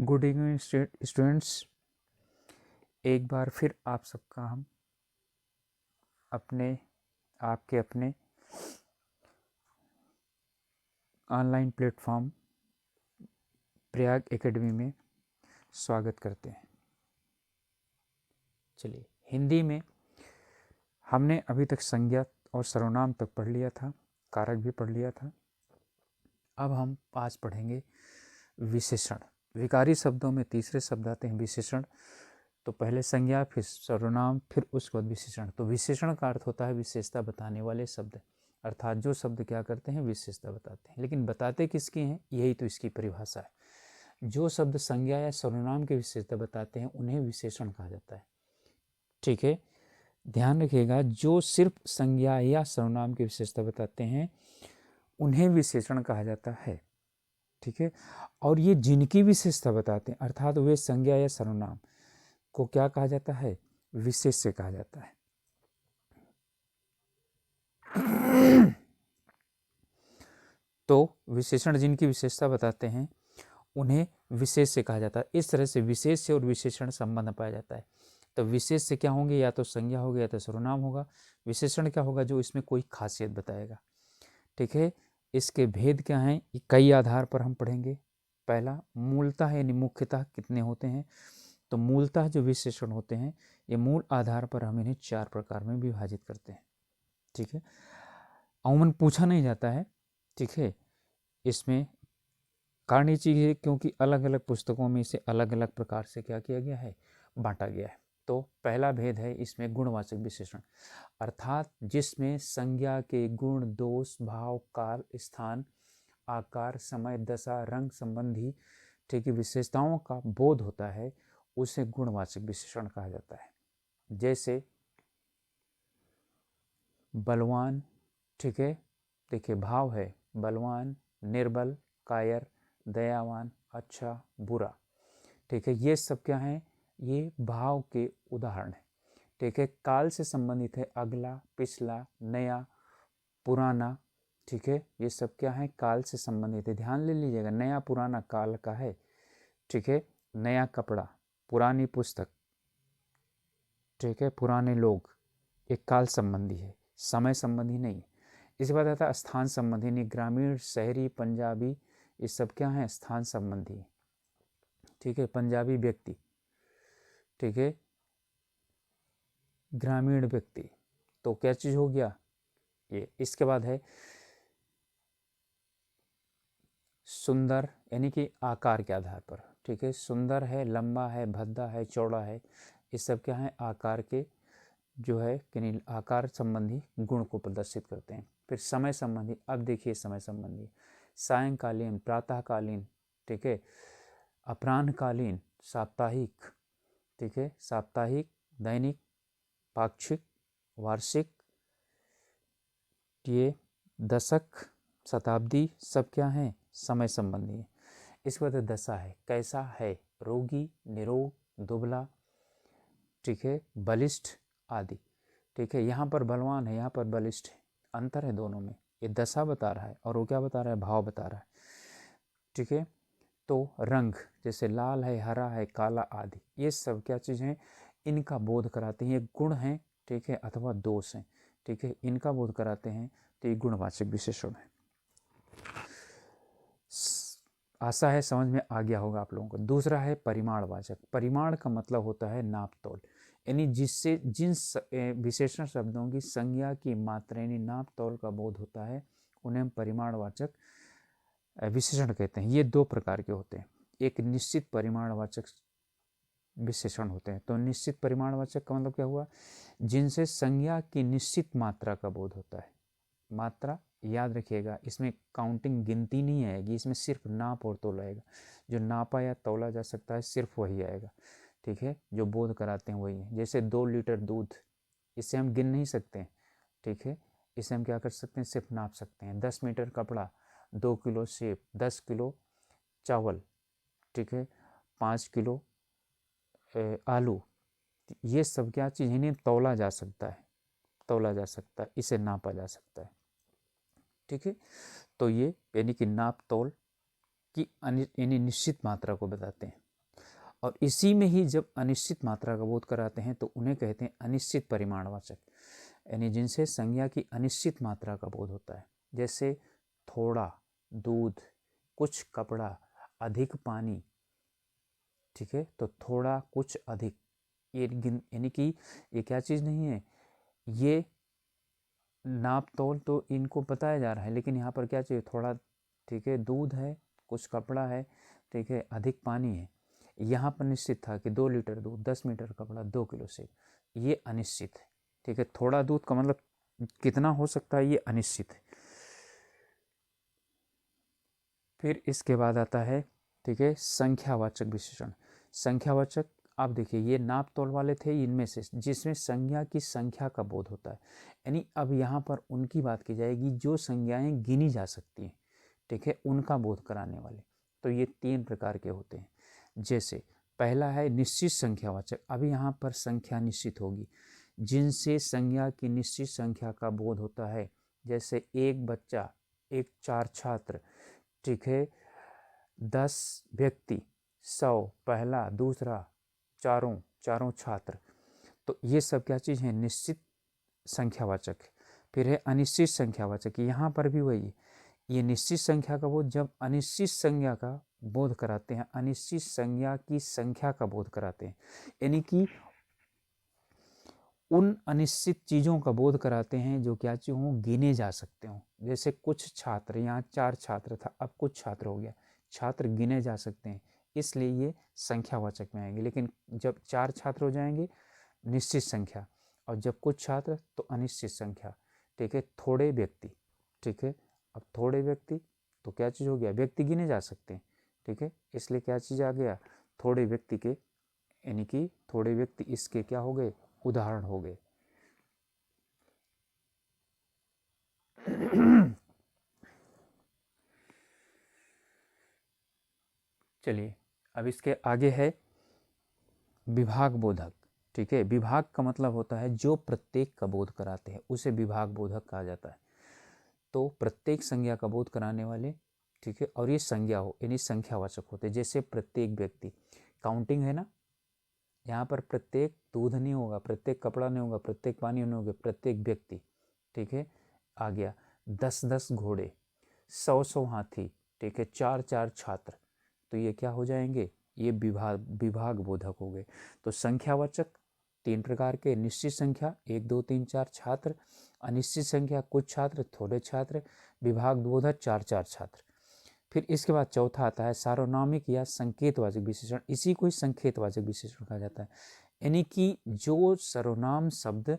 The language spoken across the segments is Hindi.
गुड इवनिंग स्टूडेंट्स, एक बार फिर आप सबका हम अपने ऑनलाइन प्लेटफॉर्म प्रयाग एकेडमी में स्वागत करते हैं। चलिए, हिंदी में हमने अभी तक संज्ञा और सर्वनाम तक पढ़ लिया था, कारक भी पढ़ लिया था। अब हम आज पढ़ेंगे विशेषण। विकारी शब्दों में तीसरे शब्द आते हैं विशेषण। तो पहले संज्ञा, फिर सर्वनाम, फिर उसके बाद विशेषण। तो विशेषण का अर्थ होता है विशेषता बताने वाले शब्द, अर्थात जो शब्द क्या करते हैं, विशेषता बताते हैं। लेकिन बताते किसकी हैं, यही तो इसकी परिभाषा है। जो शब्द संज्ञा या सर्वनाम की विशेषता बताते हैं उन्हें विशेषण कहा जाता है। ठीक है, ध्यान रखिएगा, जो सिर्फ संज्ञा या सर्वनाम की विशेषता बताते हैं उन्हें विशेषण कहा जाता है। ठीक है, और ये जिनकी विशेषता बताते हैं अर्थात वे संज्ञा या सर्वनाम को क्या कहा जाता है, विशेष्य कहा जाता है। तो विशेषण जिनकी विशेषता बताते हैं उन्हें विशेष्य कहा जाता है। इस तरह से विशेष्य और विशेषण संबंध पाया जाता है। तो विशेष्य क्या होंगे, या तो संज्ञा होगा या तो सर्वनाम होगा। विशेषण क्या होगा, जो इसमें कोई खासियत बताएगा। ठीक है, इसके भेद क्या हैं, कई आधार पर हम पढ़ेंगे। पहला, मूलतः यानी मुख्यतः कितने होते हैं। तो मूलतः जो विशेषण होते हैं ये मूल आधार पर हम इन्हें 4 प्रकार में विभाजित करते हैं। ठीक है, अमूमन पूछा नहीं जाता है। ठीक है, इसमें कारण ये चीज़ है क्योंकि अलग अलग पुस्तकों में इसे अलग अलग प्रकार से क्या किया गया है, बांटा गया है। तो पहला भेद है इसमें गुणवाचक विशेषण, अर्थात जिसमें संज्ञा के गुण, दोष, भाव, काल, स्थान, आकार, समय, दशा, रंग संबंधी ठीक है विशेषताओं का बोध होता है, उसे गुणवाचक विशेषण कहा जाता है। जैसे बलवान, ठीक है, देखिए भाव है बलवान, निर्बल, कायर, दयावान, अच्छा, बुरा। ठीक है, ये सब क्या है, ये भाव के उदाहरण है। ठीक है, काल से संबंधित है अगला, पिछला, नया, पुराना। ठीक है, ये सब क्या है, काल से संबंधित है। ध्यान ले लीजिएगा, नया पुराना काल का है। ठीक है, नया कपड़ा, पुरानी पुस्तक, ठीक है, पुराने लोग, एक काल संबंधी है, समय संबंधी नहीं है। इसके बाद आता है स्थान संबंधी, यानी ग्रामीण, शहरी, पंजाबी, ये सब क्या है, स्थान संबंधी है। ठीक है, पंजाबी व्यक्ति, ठीक है, ग्रामीण व्यक्ति, तो क्या चीज हो गया ये। इसके बाद है सुंदर, यानी कि आकार के आधार पर। ठीक है, सुंदर है, लंबा है, भद्दा है, चौड़ा है, ये सब क्या है, आकार के जो है कि आकार संबंधी गुण को प्रदर्शित करते हैं। फिर समय संबंधी, अब देखिए समय संबंधी, सायंकालीन, प्रातःकालीन, ठीक है, अपराह्नकालीन, साप्ताहिक, ठीक है, साप्ताहिक, दैनिक, पाक्षिक, वार्षिक, ये दशक, शताब्दी, सब क्या है, समय संबंधी है। इसके बाद दशा है, कैसा है, रोगी, निरोग, दुबला, ठीक है, बलिष्ठ आदि। ठीक है, यहाँ पर बलवान है, यहाँ पर बलिष्ठ है, अंतर है दोनों में। ये दशा बता रहा है और वो क्या बता रहा है, भाव बता रहा है। ठीक है, तो रंग, जैसे लाल है, हरा है, काला आदि, ये सब क्या चीज़ हैं, इनका बोध कराते हैं। ये गुण हैं, ठीक है, अथवा दोष हैं। ठीक है, इनका बोध कराते हैं, तो ये गुणवाचक विशेषण है। आशा है समझ में आ गया होगा आप लोगों को। दूसरा है परिमाणवाचक। परिमाण का मतलब होता है नाप तोल, यानी जिससे जिन विशेषण शब्दों की संज्ञा की मात्रा यानी नाप तोल का बोध होता है उन्हें हम परिमाणवाचक विशेषण कहते हैं। ये 2 प्रकार के होते हैं, एक निश्चित परिमाणवाचक विशेषण होते हैं। तो निश्चित परिमाणवाचक का मतलब क्या हुआ, जिनसे संज्ञा की निश्चित मात्रा का बोध होता है। मात्रा याद रखिएगा, इसमें काउंटिंग गिनती नहीं आएगी, इसमें सिर्फ नाप और तोल आएगा। जो नापा या तोला जा सकता है सिर्फ वही आएगा। ठीक है, जो बोध कराते हैं वही है। जैसे 2 लीटर दूध, इसे हम गिन नहीं सकते। ठीक है, इसे हम क्या कर सकते हैं, सिर्फ नाप सकते हैं। 10 मीटर कपड़ा, 2 किलो सेब, 10 किलो चावल, ठीक है, 5 किलो आलू, ये सब क्या चीज़, इन्हें तौला जा सकता है, तौला जा सकता है, इसे नापा जा सकता है। ठीक है, तो ये यानी कि नाप तोल की यानी निश्चित मात्रा को बताते हैं। और इसी में ही जब अनिश्चित मात्रा का बोध कराते हैं तो उन्हें कहते हैं अनिश्चित परिमाणवाचक, यानी जिनसे संज्ञा की अनिश्चित मात्रा का बोध होता है। जैसे थोड़ा दूध, कुछ कपड़ा, अधिक पानी, ठीक है। तो थोड़ा, कुछ, अधिक, ये यानी कि ये क्या चीज़ नहीं है, ये नाप तोल तो इनको बताया जा रहा है, लेकिन यहाँ पर क्या चाहिए, थोड़ा, ठीक है, दूध है, कुछ कपड़ा है, ठीक है, अधिक पानी है। यहाँ पर निश्चित था कि 2 लीटर दूध, 10 मीटर कपड़ा, 2 किलो सेब, ये अनिश्चित है, ठीक है। थोड़ा दूध का मतलब कितना हो सकता है, ये अनिश्चित है। फिर इसके बाद आता है, ठीक है, संख्यावाचक विशेषण। संख्यावाचक, आप देखिए ये नाप तोल वाले थे इनमें से जिसमें संज्ञा की संख्या का बोध होता है, यानी अब यहाँ पर उनकी बात की जाएगी जो संज्ञाएं गिनी जा सकती हैं, ठीक है, उनका बोध कराने वाले। तो ये 3 प्रकार के होते हैं। जैसे पहला है निश्चित संख्यावाचक, अब यहाँ पर संख्या निश्चित होगी जिनसे संज्ञा की निश्चित संख्या का बोध होता है। जैसे एक बच्चा, एक, 4 छात्र, ठीक है, 10 व्यक्ति, 100, पहला, दूसरा, चारों छात्र। तो ये सब क्या चीज़ है, निश्चित संख्यावाचक। फिर है अनिश्चित संख्यावाचक, यहाँ पर भी वही, ये निश्चित संख्या का बोध जब अनिश्चित संज्ञा का बोध कराते हैं, अनिश्चित संज्ञा की संख्या का बोध कराते हैं, यानी कि उन अनिश्चित चीज़ों का बोध कराते हैं जो क्या चीज़ हों, गिने जा सकते हों। जैसे कुछ छात्र, यहाँ 4 छात्र था, अब कुछ छात्र हो गया, छात्र गिने जा सकते हैं, इसलिए ये संख्यावाचक में आएंगे। लेकिन जब 4 छात्र हो जाएंगे निश्चित संख्या, और जब कुछ छात्र तो अनिश्चित संख्या, ठीक है। थोड़े व्यक्ति, ठीक है, अब थोड़े व्यक्ति तो क्या चीज़ हो गया, व्यक्ति गिने जा सकते हैं, ठीक है, इसलिए क्या चीज़ आ गया, थोड़े व्यक्ति के, यानी कि थोड़े व्यक्ति इसके क्या हो गए, उदाहरण हो गए। चलिए अब इसके आगे है विभाग बोधक, ठीक है। विभाग का मतलब होता है जो प्रत्येक का बोध कराते हैं उसे विभाग बोधक कहा जाता है। तो प्रत्येक संज्ञा का बोध कराने वाले, ठीक है, और ये संज्ञा हो यानी संख्यावाचक होते हैं। जैसे प्रत्येक व्यक्ति, काउंटिंग है ना, यहाँ पर प्रत्येक दूध नहीं होगा, प्रत्येक कपड़ा नहीं होगा, प्रत्येक पानी नहीं होगा, प्रत्येक व्यक्ति, ठीक है, आ गया। 10-10 घोड़े, 100-100 हाथी, ठीक है, 4-4 छात्र, तो ये क्या हो जाएंगे, ये विभाग बोधक हो गए। तो संख्यावाचक 3 प्रकार के, निश्चित संख्या 1, 2, 3, 4 छात्र, अनिश्चित संख्या कुछ छात्र, थोड़े छात्र, विभाग बोधक 4-4 छात्र। फिर इसके बाद चौथा आता है सार्वनामिक या संकेतवाचक विशेषण, इसी को ही संकेतवाचक विशेषण कहा जाता है, यानी कि जो सर्वनाम शब्द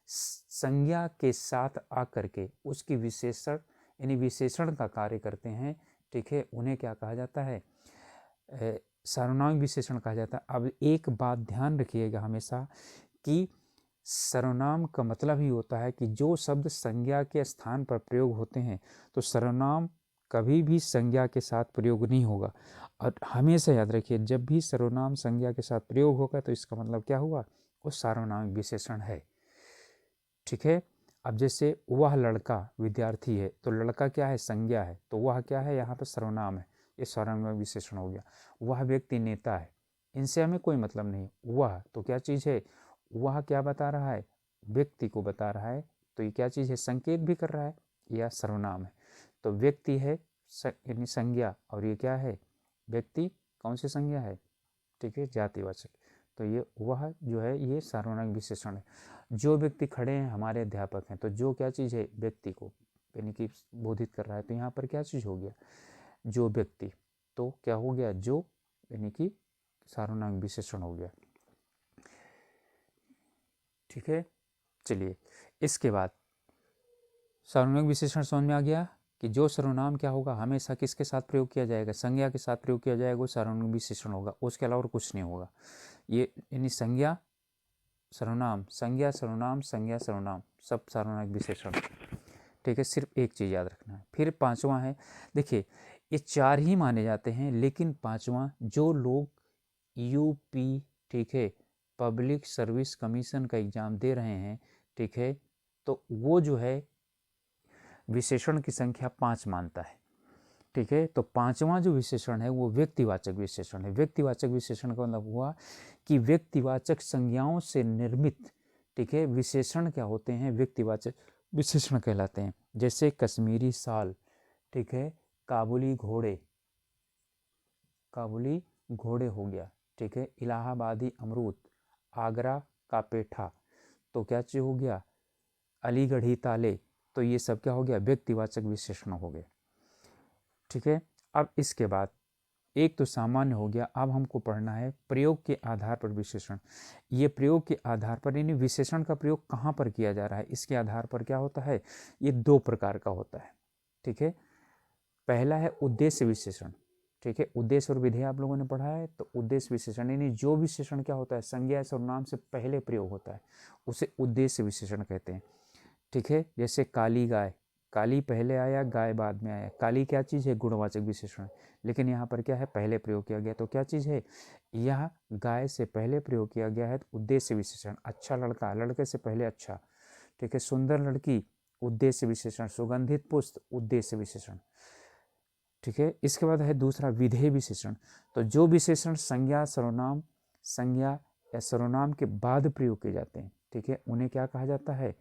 संज्ञा के साथ आकर के उसकी विशेषण यानी विशेषण का कार्य करते हैं, ठीक है, उन्हें क्या कहा जाता है, सर्वनामिक विशेषण कहा जाता है। अब एक बात ध्यान रखिएगा हमेशा कि सर्वनाम का मतलब ही होता है कि जो शब्द संज्ञा के स्थान पर प्रयोग होते हैं, तो सर्वनाम कभी भी संज्ञा के साथ प्रयोग नहीं होगा। और हमेशा याद रखिए जब भी सर्वनाम संज्ञा के साथ प्रयोग होगा तो इसका मतलब क्या हुआ, वो सार्वनामिक विशेषण है, ठीक है। अब जैसे वह लड़का विद्यार्थी है, तो लड़का क्या है, संज्ञा है, तो वह क्या है, यहाँ पर सर्वनाम है, ये सार्वनामिक विशेषण हो गया। वह व्यक्ति नेता है, इनसे हमें कोई मतलब नहीं, वह तो क्या चीज़ है, वह क्या बता रहा है, व्यक्ति को बता रहा है, तो ये क्या चीज़ है, संकेत भी कर रहा है, यह सर्वनाम है। तो व्यक्ति है यानी संज्ञा, और ये क्या है, व्यक्ति कौन सी संज्ञा है, ठीक है, जातिवाचक। तो ये वह जो है ये सार्वनामिक विशेषण है। जो व्यक्ति खड़े हैं हमारे अध्यापक हैं, तो जो क्या चीज़ है, व्यक्ति को यानी कि बोधित कर रहा है, तो यहाँ पर क्या चीज़ हो गया, जो व्यक्ति, तो क्या हो गया, जो यानी कि सार्वनामिक विशेषण हो गया, ठीक है। चलिए इसके बाद सार्वनामिक विशेषण समझ में आ गया कि जो सर्वनाम क्या होगा हमेशा किसके साथ प्रयोग किया जाएगा, संज्ञा के साथ प्रयोग किया जाएगा, वो सार्वनामिक विशेषण होगा, उसके अलावा और कुछ नहीं होगा। ये यानी संज्ञा सर्वनाम, संज्ञा सर्वनाम, संज्ञा सर्वनाम, सब सार्वनामिक विशेषण, ठीक है। सिर्फ एक चीज़ याद रखना है। फिर 5वां है, देखिए ये 4 ही माने जाते हैं, लेकिन 5वां जो लोग यूपी, ठीक है, पब्लिक सर्विस कमीशन का एग्ज़ाम दे रहे हैं, ठीक है, तो वो जो है विशेषण की संख्या 5 मानता है, ठीक है। तो पांचवा जो विशेषण है वो व्यक्तिवाचक विशेषण है। व्यक्तिवाचक विशेषण का मतलब हुआ कि व्यक्तिवाचक संज्ञाओं से निर्मित, ठीक है, विशेषण क्या होते हैं, व्यक्तिवाचक विशेषण कहलाते हैं। जैसे कश्मीरी साल, ठीक है, काबुली घोड़े, काबुली घोड़े हो गया, ठीक है, इलाहाबादी अमरूद, आगरा का पेठा, तो क्या चीज हो गया, अलीगढ़ी ताले। तो ये सब क्या हो गया, व्यक्तिवाचक विशेषण हो गए, ठीक है। अब इसके बाद एक तो सामान्य हो गया, अब हमको पढ़ना है प्रयोग के आधार पर विशेषण। ये प्रयोग के आधार पर, यानी विशेषण का प्रयोग कहाँ पर किया जा रहा है, इसके आधार पर क्या होता है, ये दो प्रकार का होता है, ठीक है। पहला है उद्देश्य विशेषण, ठीक है, उद्देश्य और विधेय आप लोगों ने पढ़ा है। तो उद्देश्य विशेषण यानी जो विशेषण क्या होता है, संज्ञा सर्वनाम से पहले प्रयोग होता है, उसे उद्देश्य विशेषण कहते हैं, ठीक है। जैसे काली गाय, काली पहले आया, गाय बाद में आया। काली क्या चीज़ है, गुणवाचक विशेषण, लेकिन यहाँ पर क्या है, पहले प्रयोग किया गया, तो क्या चीज़ है, यह गाय से पहले प्रयोग किया गया है, तो उद्देश्य विशेषण। अच्छा लड़का, लड़के से पहले अच्छा, ठीक है। सुंदर लड़की, उद्देश्य विशेषण। सुगंधित पुष्प, उद्देश्य विशेषण, ठीक है। इसके बाद है दूसरा विधेय विशेषण। तो जो विशेषण संज्ञा सर्वनाम, संज्ञा या सर्वनाम के बाद प्रयोग किए जाते हैं, ठीक है, उन्हें क्या कहा जाता है,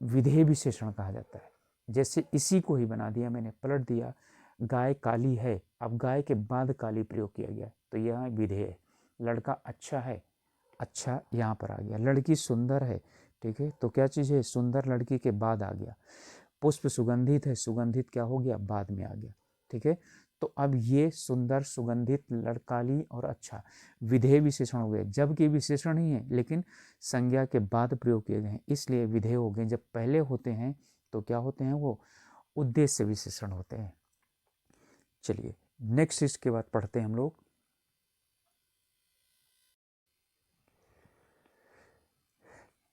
विधेय विशेषण कहा जाता है। जैसे इसी को ही बना दिया मैंने, पलट दिया, गाय काली है, अब गाय के बाद काली प्रयोग किया गया, तो यह विधेय। लड़का अच्छा है, अच्छा यहाँ पर आ गया। लड़की सुंदर है, ठीक है, तो क्या चीज़ है, सुंदर लड़की के बाद आ गया। पुष्प सुगंधित है, सुगंधित क्या हो गया, बाद में आ गया, ठीक है। तो अब ये सुंदर, सुगंधित, लड़काली और अच्छा विधेय विशेषण हो गए, जबकि विशेषण ही है लेकिन संज्ञा के बाद प्रयोग किए गए हैं, इसलिए विधेय हो गए। जब पहले होते हैं तो क्या होते हैं, वो उद्देश्य विशेषण होते हैं। चलिए नेक्स्ट इसके बाद पढ़ते हैं हम लोग।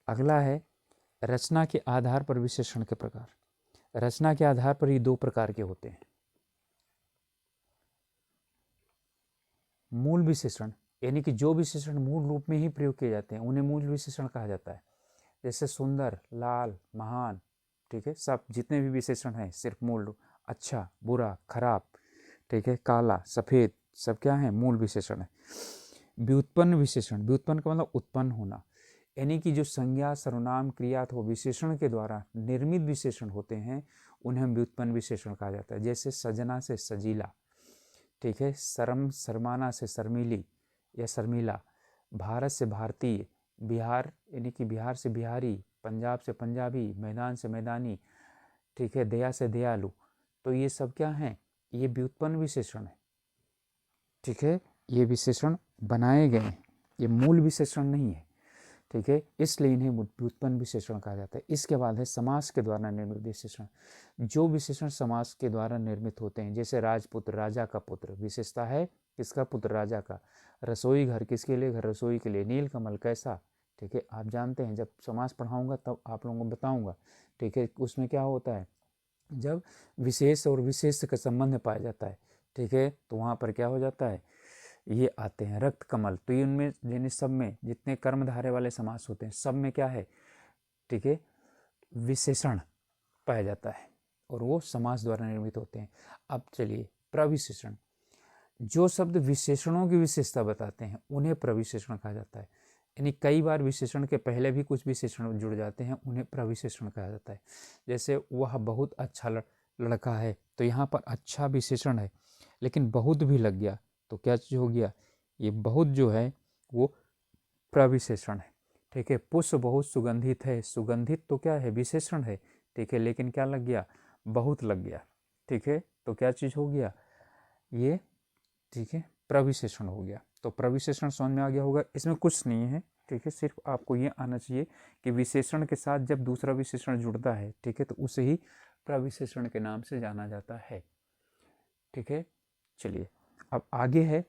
अगला है रचना के आधार पर विशेषण के प्रकार। रचना के आधार पर ही दो प्रकार के होते हैं। मूल विशेषण, यानी कि जो विशेषण मूल रूप में ही प्रयोग किए जाते हैं उन्हें मूल विशेषण कहा जाता है। जैसे सुंदर, लाल, महान, ठीक है, सब जितने भी विशेषण हैं सिर्फ मूल रूप। अच्छा, बुरा, खराब, ठीक है, काला, सफ़ेद, सब क्या है, मूल विशेषण है। व्युत्पन्न विशेषण, व्युत्पन्न का मतलब उत्पन्न होना, यानी कि जो संज्ञा सर्वनाम क्रिया अथवा विशेषण के द्वारा निर्मित विशेषण होते हैं उन्हें हम व्युत्पन्न विशेषण कहा जाता है। जैसे सजना से सजीला, ठीक है, शर्म शर्माना से शर्मीली या शर्मीला, भारत से भारतीय, बिहार यानी कि बिहार से बिहारी, पंजाब से पंजाबी, मैदान से मैदानी, ठीक है, दया से दयालु। तो ये सब क्या हैं, ये व्युत्पन्न विशेषण है, ठीक है, ये विशेषण बनाए गए हैं, ये मूल विशेषण नहीं है, ठीक है, इसलिए इन्हें व्युत्पन्न विशेषण कहा जाता है। इसके बाद है समास के द्वारा निर्मित विशेषण। जो विशेषण समास के द्वारा निर्मित होते हैं, जैसे राजपुत्र, राजा का पुत्र, विशेषता है किसका, पुत्र, राजा का। रसोई घर, किसके लिए घर, रसोई के लिए। नीलकमल, कैसा, ठीक है, आप जानते हैं, जब समास पढ़ाऊंगा तब आप लोगों को बताऊंगा, ठीक है। उसमें क्या होता है, जब विशेष और विशेष का संबंध पाया जाता है, ठीक है, तो वहाँ पर क्या हो जाता है, ये आते हैं। रक्त कमल, तो ये उनमें यानी सब में जितने कर्मधारय वाले समास होते हैं सब में क्या है, ठीक है, विशेषण पाया जाता है और वो समास द्वारा निर्मित होते हैं। अब चलिए प्रविशेषण, जो शब्द विशेषणों की विशेषता बताते हैं उन्हें प्रविशेषण कहा जाता है। यानी कई बार विशेषण के पहले भी कुछ विशेषण जुड़ जाते हैं, उन्हें प्रविशेषण कहा जाता है। जैसे वह बहुत अच्छा लड़का है, तो यहाँ पर अच्छा विशेषण है लेकिन बहुत भी लग गया तो क्या चीज़ हो गया, ये बहुत जो है वो प्रविशेषण है, ठीक है। पुष्प बहुत सुगंधित है, सुगंधित तो क्या है, विशेषण है, ठीक है, लेकिन क्या लग गया, बहुत लग गया, ठीक है, तो क्या चीज़ हो गया, ये, ठीक है, प्रविशेषण हो गया। तो प्रविशेषण समझ में आ गया होगा, इसमें कुछ नहीं है, ठीक है, सिर्फ आपको ये आना चाहिए कि विशेषण के साथ जब दूसरा विशेषण जुड़ता है, ठीक है, तो उसे ही प्रविशेषण के नाम से जाना जाता है, ठीक है। चलिए अब आगे है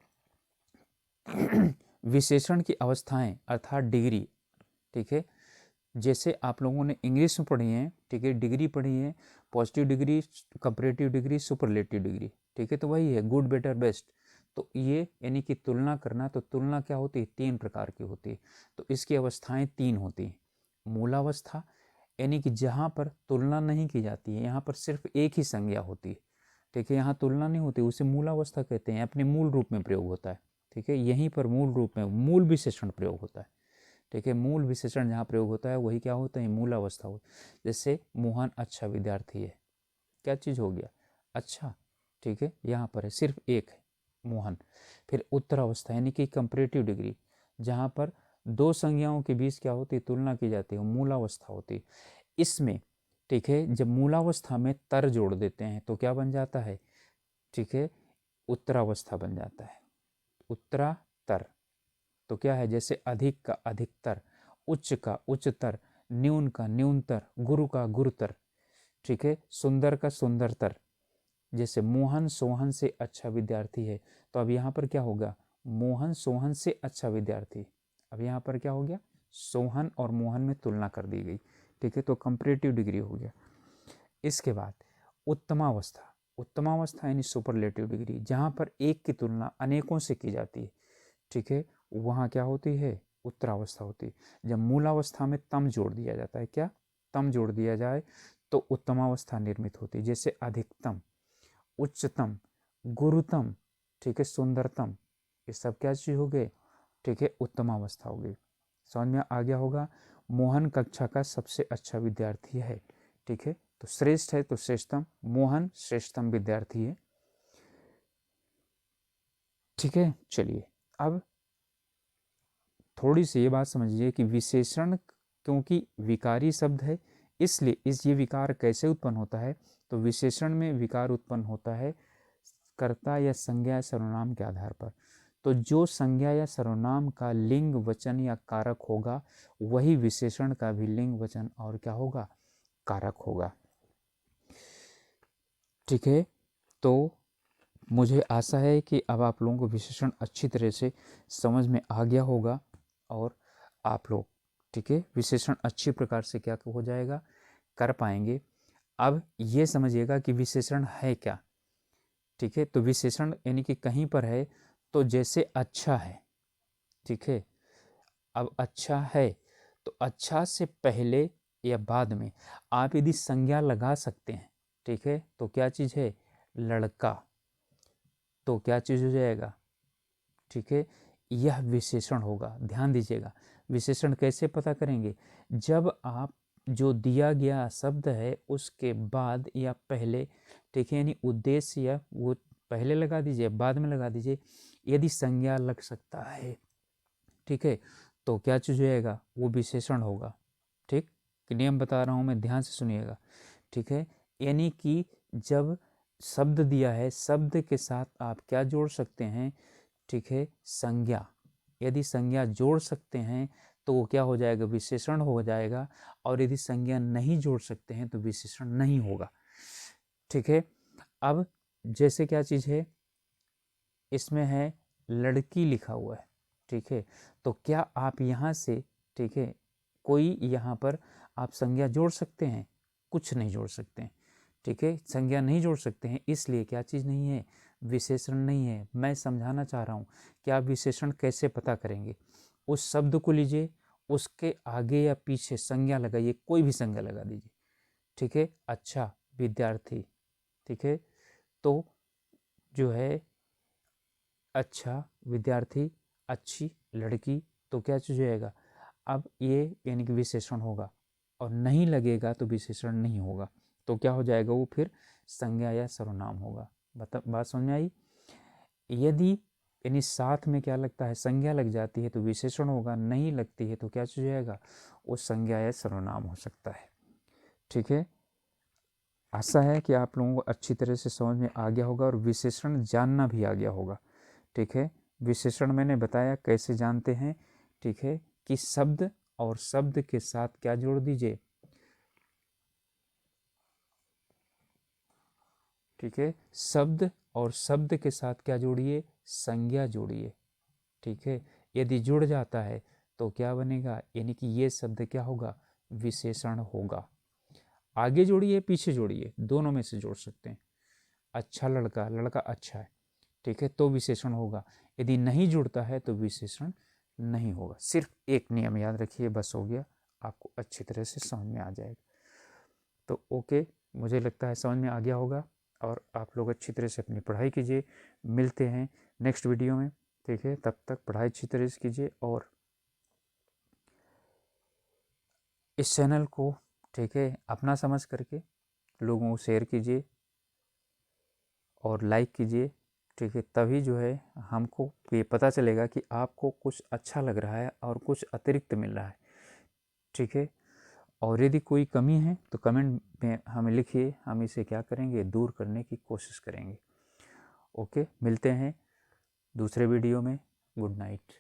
विशेषण की अवस्थाएं अर्थात डिग्री, ठीक है। जैसे आप लोगों ने इंग्लिश में पढ़ी है, ठीक है, डिग्री पढ़ी है, positive degree, comparative degree, superlative degree, ठीक है, तो वही है गुड, बेटर, बेस्ट। तो ये यानी कि तुलना करना, तो तुलना क्या होती है, तीन प्रकार की होती है। तो इसकी अवस्थाएं तीन होती हैं। मूलावस्था, यानी कि जहाँ पर तुलना नहीं की जाती है, यहाँ पर सिर्फ एक ही संज्ञा होती है, ठीक है। यहाँ तुलना नहीं होती, उसे मूलावस्था कहते हैं, अपने मूल रूप में प्रयोग होता है। ठीक है, यहीं पर मूल रूप में मूल विशेषण प्रयोग होता है। ठीक है, मूल विशेषण जहाँ प्रयोग होता है वही क्या होता है, मूल अवस्था हो। जैसे मोहन अच्छा विद्यार्थी है, क्या चीज़ हो गया, अच्छा। ठीक है, यहाँ पर है सिर्फ एक है मोहन। फिर उत्तरावस्था यानी कि कंपैरेटिव डिग्री, जहाँ पर दो संज्ञाओं के बीच क्या होती है, तुलना की जाती है, मूलावस्था होती है। इसमें ठीक है, जब मूलावस्था में तर जोड़ देते हैं तो क्या बन जाता है, ठीक है, उत्तरावस्था बन जाता है, उत्तरातर। तो क्या है, जैसे अधिक का अधिकतर, उच्च का उच्चतर, न्यून का न्यूनतर, गुरु का गुरुतर। ठीक है, सुंदर का सुंदरतर। जैसे मोहन सोहन से अच्छा विद्यार्थी है, तो अब यहाँ पर क्या होगा, मोहन सोहन से अच्छा विद्यार्थी। अब यहाँ पर क्या हो गया, सोहन और मोहन में तुलना कर दी गई। ठीक है, तो कंपैरेटिव डिग्री हो गया। इसके बाद उत्तमावस्था, उत्तमावस्था यानी सुपरलेटिव डिग्री, जहाँ पर एक की तुलना अनेकों से की जाती है। ठीक है, वहाँ क्या होती है, उत्तरावस्था होती है। जब मूलावस्था में तम जोड़ दिया जाता है, क्या तम जोड़ दिया जाए तो उत्तमावस्था निर्मित होती है। जैसे अधिकतम, उच्चतम, गुरुतम, ठीक है, सुंदरतम, ये सब क्या चीज हो गए, ठीक है, उत्तमावस्था हो गई। समझ में आ गया होगा। मोहन कक्षा का सबसे अच्छा विद्यार्थी है। ठीक है, तो श्रेष्ठ है तो श्रेष्ठतम, मोहन श्रेष्ठतम विद्यार्थी है। ठीक है, चलिए अब थोड़ी सी ये बात समझिए कि विशेषण क्योंकि विकारी शब्द है, इसलिए ये विकार कैसे उत्पन्न होता है, तो विशेषण में विकार उत्पन्न होता है कर्ता या संज्ञा या सर्वनाम के आधार पर। तो जो संज्ञा या सर्वनाम का लिंग वचन या कारक होगा, वही विशेषण का भी लिंग वचन और क्या होगा, कारक होगा। ठीक है, तो मुझे आशा है कि अब आप लोगों को विशेषण अच्छी तरह से समझ में आ गया होगा और आप लोग, ठीक है, विशेषण अच्छी प्रकार से क्या हो जाएगा, कर पाएंगे। अब ये समझिएगा कि विशेषण है क्या। ठीक है, तो विशेषण यानी कि कहीं पर है तो जैसे अच्छा है, ठीक है, अब अच्छा है तो अच्छा से पहले या बाद में आप यदि संज्ञा लगा सकते हैं, ठीक है, तो क्या चीज़ है, लड़का, तो क्या चीज़ हो जाएगा, ठीक है, यह विशेषण होगा। ध्यान दीजिएगा, विशेषण कैसे पता करेंगे, जब आप जो दिया गया शब्द है उसके बाद या पहले, ठीक है, यानी उद्देश्य या वो पहले लगा दीजिए, बाद में लगा दीजिए, यदि संज्ञा लग सकता है, ठीक है, तो क्या चीज़ होएगा, वो विशेषण होगा। ठीक, नियम बता रहा हूँ मैं, ध्यान से सुनिएगा। ठीक है, यानी कि जब शब्द दिया है, शब्द के साथ आप क्या जोड़ सकते हैं, ठीक है, संज्ञा। यदि संज्ञा जोड़ सकते हैं तो वो क्या हो जाएगा, विशेषण हो जाएगा, और यदि संज्ञा नहीं जोड़ सकते हैं तो विशेषण नहीं होगा। ठीक है, अब जैसे क्या चीज़ है, इसमें है लड़की लिखा हुआ है, ठीक है, तो क्या आप यहाँ से, ठीक है, कोई यहाँ पर आप संज्ञा जोड़ सकते हैं, कुछ नहीं जोड़ सकते हैं। ठीक है, संज्ञा नहीं जोड़ सकते हैं, इसलिए क्या चीज़ नहीं है, विशेषण नहीं है। मैं समझाना चाह रहा हूँ कि आप विशेषण कैसे पता करेंगे, उस शब्द को लीजिए, उसके आगे या पीछे संज्ञा लगाइए, कोई भी संज्ञा लगा दीजिए। ठीक है, अच्छा विद्यार्थी, ठीक है, तो जो है अच्छा विद्यार्थी, अच्छी लड़की, तो क्या चीज़ होएगा, अब ये यानी कि विशेषण होगा, और नहीं लगेगा तो विशेषण नहीं होगा, तो क्या हो जाएगा, वो फिर संज्ञा या सर्वनाम होगा। बात समझ में आई। यदि यानी साथ में क्या लगता है, संज्ञा लग जाती है तो विशेषण होगा, नहीं लगती है तो क्या चीज़ होएगा, वो संज्ञा या सर्वनाम हो सकता है। ठीक है, आशा है कि आप लोगों को अच्छी तरह से समझ में आ गया होगा और विशेषण जानना भी आ गया होगा। ठीक है, विशेषण मैंने बताया कैसे जानते हैं, ठीक है, कि शब्द और शब्द के साथ क्या जोड़ दीजिए, ठीक है, शब्द और शब्द के साथ क्या जोड़िए, संज्ञा जोड़िए। ठीक है, यदि जुड़ जाता है तो क्या बनेगा, यानी कि ये शब्द क्या होगा, विशेषण होगा। आगे जोड़िए पीछे जोड़िए, दोनों में से जोड़ सकते हैं। अच्छा लड़का, लड़का अच्छा है, ठीक है, तो विशेषण होगा। यदि नहीं जुड़ता है तो विशेषण नहीं होगा। सिर्फ एक नियम याद रखिए, बस हो गया, आपको अच्छी तरह से समझ में आ जाएगा। तो ओके, मुझे लगता है समझ में आ गया होगा। और आप लोग अच्छी तरह से अपनी पढ़ाई कीजिए। मिलते हैं नेक्स्ट वीडियो में, ठीक है। तब तक पढ़ाई अच्छी तरह से कीजिए और इस चैनल को, ठीक है, अपना समझ करके लोगों को शेयर कीजिए और लाइक कीजिए, ठीक है। तभी जो है हमको ये पता चलेगा कि आपको कुछ अच्छा लग रहा है और कुछ अतिरिक्त मिल रहा है, ठीक है। और यदि कोई कमी है तो कमेंट में हमें लिखिए, हम इसे क्या करेंगे, दूर करने की कोशिश करेंगे। ओके, मिलते हैं दूसरे वीडियो में। Good night.